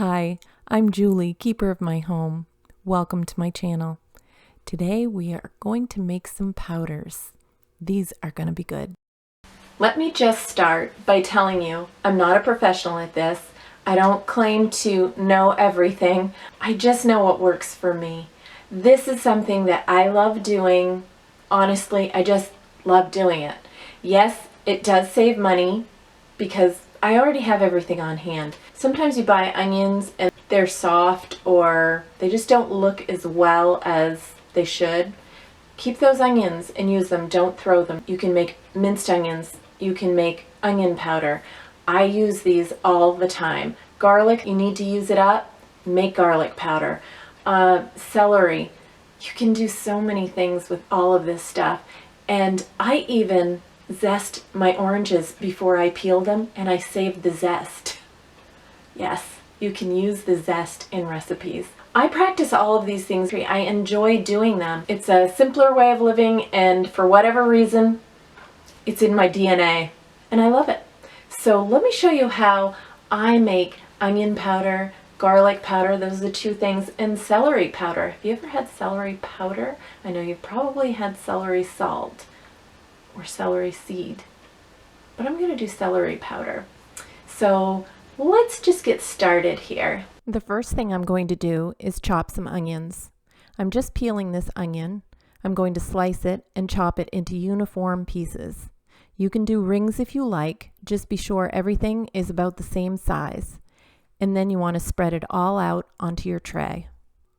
Hi, I'm Julie, keeper of my home. Welcome to my channel. Today we are going to make some powders. These are going to be good. Let me just start by telling you I'm not a professional at this. I don't claim to know everything. I just know what works for me. This is something that I love doing. Honestly, I just love doing it. Yes, it does save money because I already have everything on hand. Sometimes you buy onions and they're soft or they just don't look as well as they should. Keep those onions and use them. Don't throw them. You can make minced onions. You can make onion powder. I use these all the time. Garlic, you need to use it up. Make garlic powder. Celery. You can do so many things with all of this stuff. And I even zest my oranges before I peel them, and I save the zest. Yes, you can use the zest in recipes. I practice all of these things. I enjoy doing them. It's a simpler way of living, and for whatever reason, it's in my DNA, and I love it. So let me show you how I make onion powder, garlic powder, those are the two things, and celery powder. Have you ever had celery powder? I know you've probably had celery salt or celery seed, but I'm going to do celery powder. So let's just get started here. The first thing I'm going to do is chop some onions. I'm just peeling this onion. I'm going to slice it and chop it into uniform pieces. You can do rings if you like, just be sure everything is about the same size. And then you want to spread it all out onto your tray.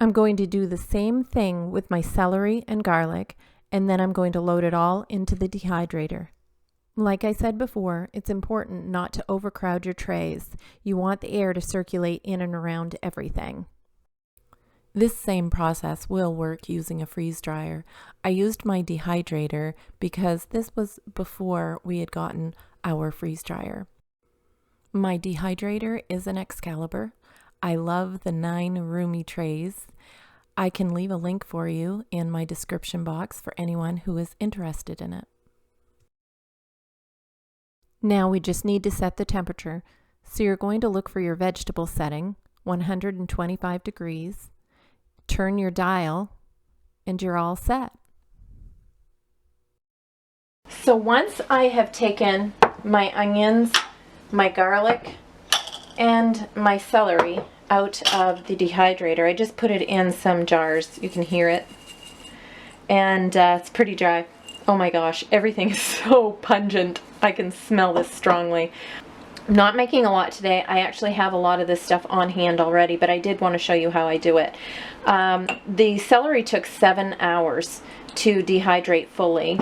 I'm going to do the same thing with my celery and garlic, and then I'm going to load it all into the dehydrator. Like I said before, it's important not to overcrowd your trays. You want the air to circulate in and around everything. This same process will work using a freeze dryer. I used my dehydrator because this was before we had gotten our freeze dryer. My dehydrator is an Excalibur. I love the 9 roomy trays. I can leave a link for you in my description box for anyone who is interested in it. Now we just need to set the temperature. So you're going to look for your vegetable setting, 125 degrees. Turn your dial and you're all set. So once I have taken my onions, my garlic, and my celery out of the dehydrator, I just put it in some jars. You can hear it. And it's pretty dry. Oh my gosh, everything is so pungent. I can smell this strongly. I'm not making a lot today. I actually have a lot of this stuff on hand already, but I did want to show you how I do it. The celery took 7 hours to dehydrate fully.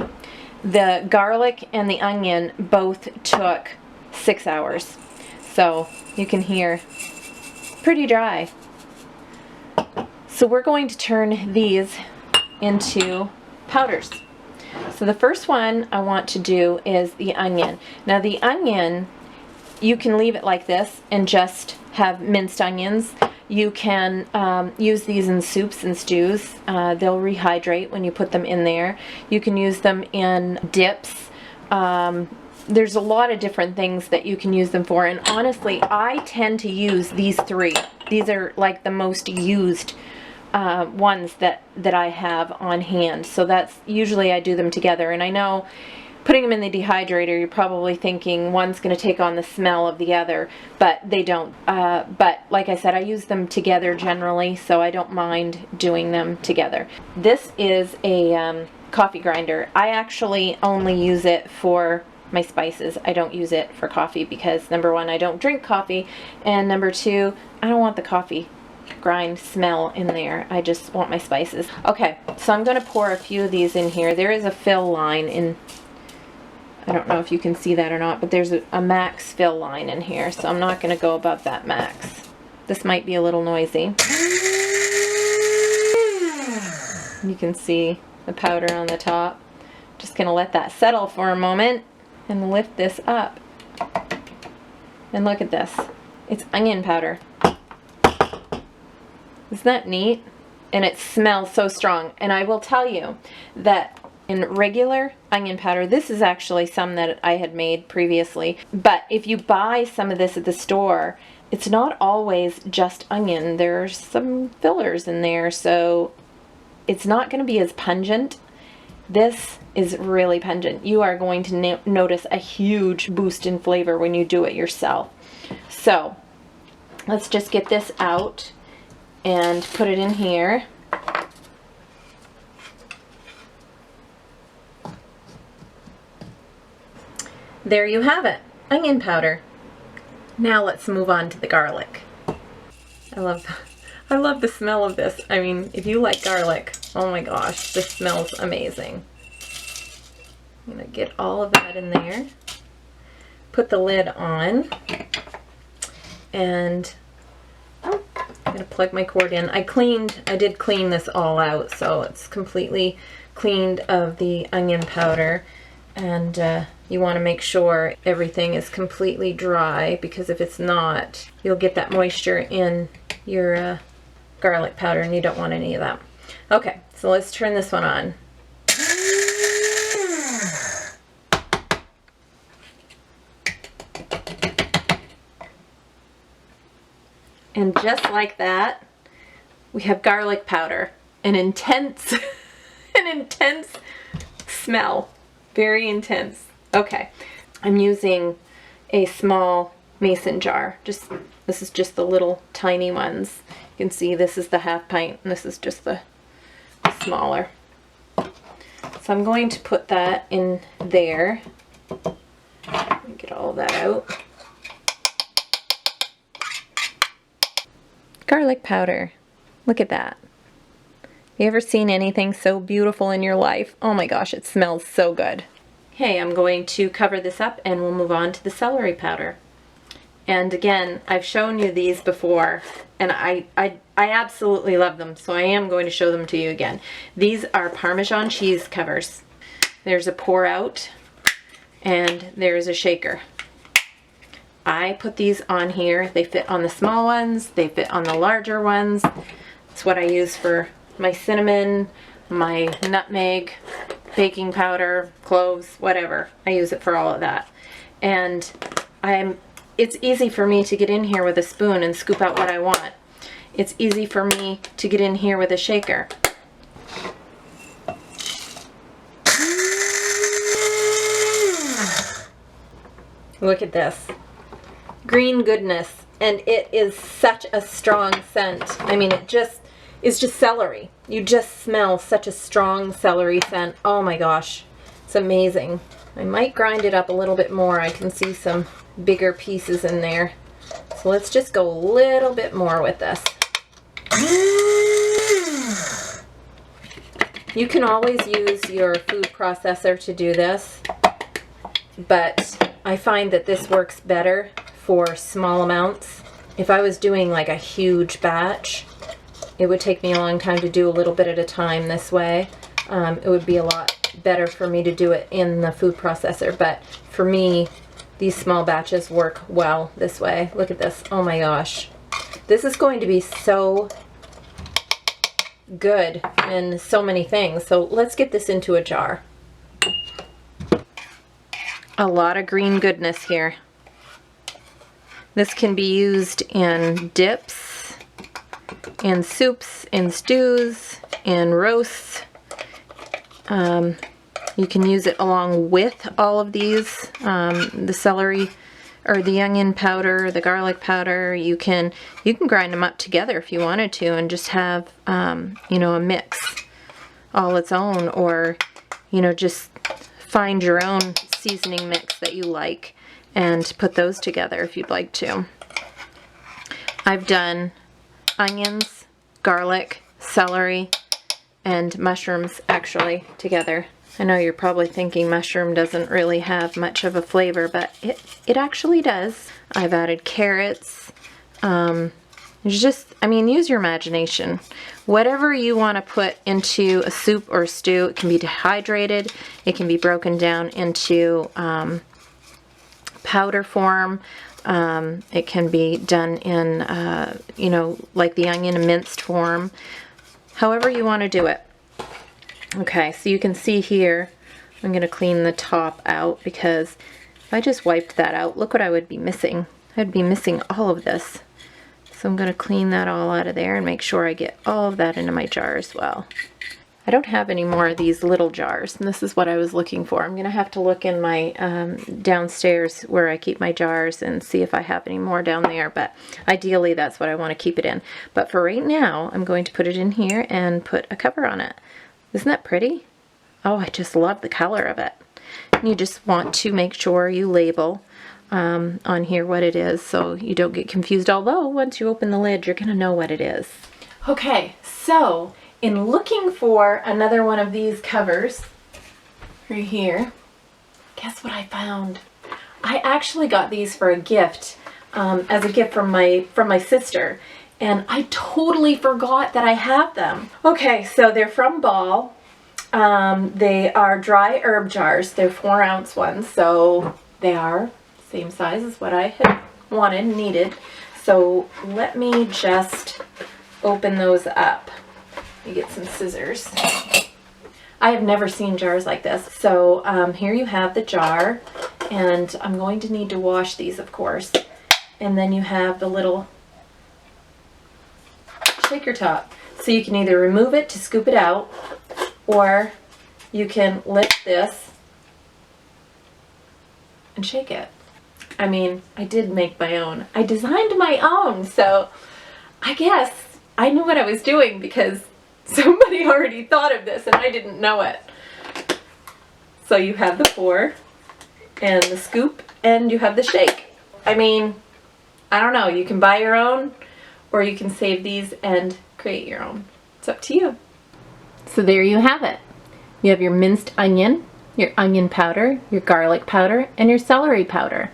The garlic and the onion both took 6 hours. So you can hear pretty dry. So we're going to turn these into powders. So the first one I want to do is the onion. Now the onion, you can leave it like this and just have minced onions. You can use these in soups and stews. They'll rehydrate when you put them in there. You can use them in dips. There's a lot of different things that you can use them for, and honestly I tend to use these 3. These are like the most used ones that I have on hand, so that's usually I do them together. And I know putting them in the dehydrator, you're probably thinking one's going to take on the smell of the other, but they don't. But like I said, I use them together generally, so I don't mind doing them together. This is a coffee grinder. I actually only use it for my spices. I don't use it for coffee because number 1, I don't drink coffee, and number 2, I don't want the coffee grind smell in there. I just want my spices. Okay, so I'm going to pour a few of these in here. There is a fill line in, I don't know if you can see that or not, but there's a max fill line in here, so I'm not going to go above that max. This might be a little noisy. You can see the powder on the top. Just going to let that settle for a moment and lift this up. And look at this. It's onion powder. Isn't that neat? And it smells so strong. And I will tell you that in regular onion powder, this is actually some that I had made previously, but if you buy some of this at the store, it's not always just onion. There's some fillers in there, so it's not going to be as pungent. This is really pungent. You are going to notice a huge boost in flavor when you do it yourself. So let's just get this out and put it in here. There you have it, onion powder. Now let's move on to the garlic. I love the smell of this. I mean, if you like garlic, oh my gosh, this smells amazing. I'm gonna get all of that in there. Put the lid on. And I'm gonna plug my cord in. I did clean this all out, so it's completely cleaned of the onion powder. And you want to make sure everything is completely dry, because if it's not, you'll get that moisture in your garlic powder, and you don't want any of that. Okay, so let's turn this one on. And just like that, we have garlic powder. An intense, an intense smell. Very intense. Okay, I'm using a small mason jar. This is just the little tiny ones. You can see this is the half pint, and this is just the smaller. So I'm going to put that in there. Get all that out. Garlic powder. Look at that. You ever seen anything so beautiful in your life? Oh my gosh, it smells so good. Okay, I'm going to cover this up and we'll move on to the celery powder. And again, I've shown you these before, and I absolutely love them, so I am going to show them to you again. These are Parmesan cheese covers. There's a pour out and there's a shaker. I put these on here. They fit on the small ones, they fit on the larger ones. It's what I use for my cinnamon, my nutmeg, baking powder, cloves, whatever. I use it for all of that. And it's easy for me to get in here with a spoon and scoop out what I want. It's easy for me to get in here with a shaker. Look at this. Green goodness. And it is such a strong scent. I mean, it's just celery. You just smell such a strong celery scent. Oh my gosh, it's amazing. I might grind it up a little bit more. I can see some bigger pieces in there. So let's just go a little bit more with this. You can always use your food processor to do this, but I find that this works better for small amounts. If I was doing like a huge batch, it would take me a long time to do a little bit at a time this way. It would be a lot better for me to do it in the food processor, but for me, these small batches work well this way. Look at this. Oh my gosh. This is going to be so good in so many things. So let's get this into a jar. A lot of green goodness here. This can be used in dips, in soups, in stews, in roasts. You can use it along with all of these, the celery or the onion powder, the garlic powder. You can grind them up together if you wanted to and just have you know, a mix all its own, or you know, just find your own seasoning mix that you like and put those together if you'd like to. I've done onions, garlic, celery, and mushrooms actually together. I know you're probably thinking mushroom doesn't really have much of a flavor, but it actually does. I've added carrots. I mean, use your imagination. Whatever you want to put into a soup or a stew, it can be dehydrated, it can be broken down into powder form. It can be done in, you know, like the onion, minced form. However you want to do it. Okay, so you can see here, I'm going to clean the top out, because if I just wiped that out, look what I would be missing. I'd be missing all of this. So I'm going to clean that all out of there and make sure I get all of that into my jar as well. I don't have any more of these little jars, and this is what I was looking for. I'm going to have to look in my downstairs where I keep my jars and see if I have any more down there, but ideally that's what I want to keep it in. But for right now, I'm going to put it in here and put a cover on it. Isn't that pretty? Oh, I just love the color of it. And you just want to make sure you label on here what it is so you don't get confused, although once you open the lid, you're going to know what it is. Okay, so in looking for another one of these covers right here, guess what I found? I actually got these for a gift, as a gift from my sister, and I totally forgot that I have them. Okay, so they're from Ball. They are dry herb jars. They're 4-ounce ones, so they are same size as what I had wanted, needed. So let me just open those up. You get some scissors. I have never seen jars like this. So here you have the jar, and I'm going to need to wash these, of course. And then you have the little shaker top. So you can either remove it to scoop it out, or you can lift this and shake it. I mean, I did make my own. I designed my own, so I guess I knew what I was doing because somebody already thought of this and I didn't know it. So you have the pour and the scoop and you have the shake. I mean, I don't know, you can buy your own or you can save these and create your own. It's up to you. So there you have it. You have your minced onion, your onion powder, your garlic powder, and your celery powder.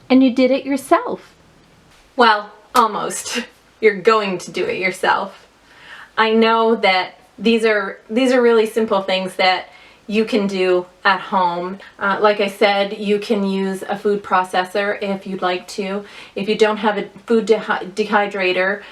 And you did it yourself. Well, almost. You're going to do it yourself. I know that these are really simple things that you can do at home. Like I said, you can use a food processor if you'd like to. If you don't have a food dehydrator,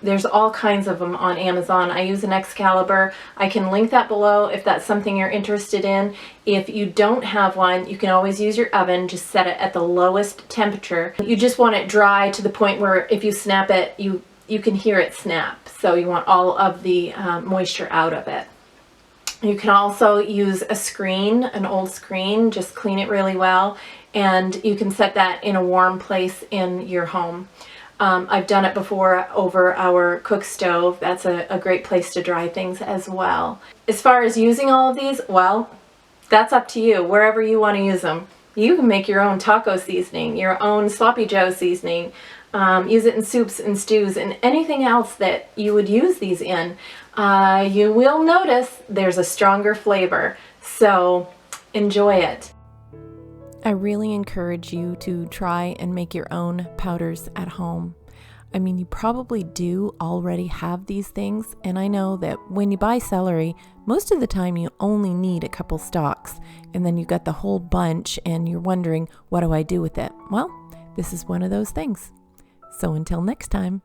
there's all kinds of them on Amazon. I use an Excalibur. I can link that below if that's something you're interested in. If you don't have one, you can always use your oven. Just set it at the lowest temperature. You just want it dry to the point where if you snap it, you can hear it snap. So you want all of the moisture out of it. You can also use a screen, an old screen, just clean it really well, and you can set that in a warm place in your home. I've done it before over our cook stove. That's a great place to dry things as well. As far as using all of these, well, that's up to you, wherever you want to use them. You can make your own taco seasoning, your own sloppy joe seasoning, use it in soups and stews and anything else that you would use these in. You will notice there's a stronger flavor, so enjoy it. I really encourage you to try and make your own powders at home. I mean, you probably do already have these things, and I know that when you buy celery, most of the time you only need a couple stalks, and then you got the whole bunch and you're wondering, what do I do with it? Well, this is one of those things. So until next time.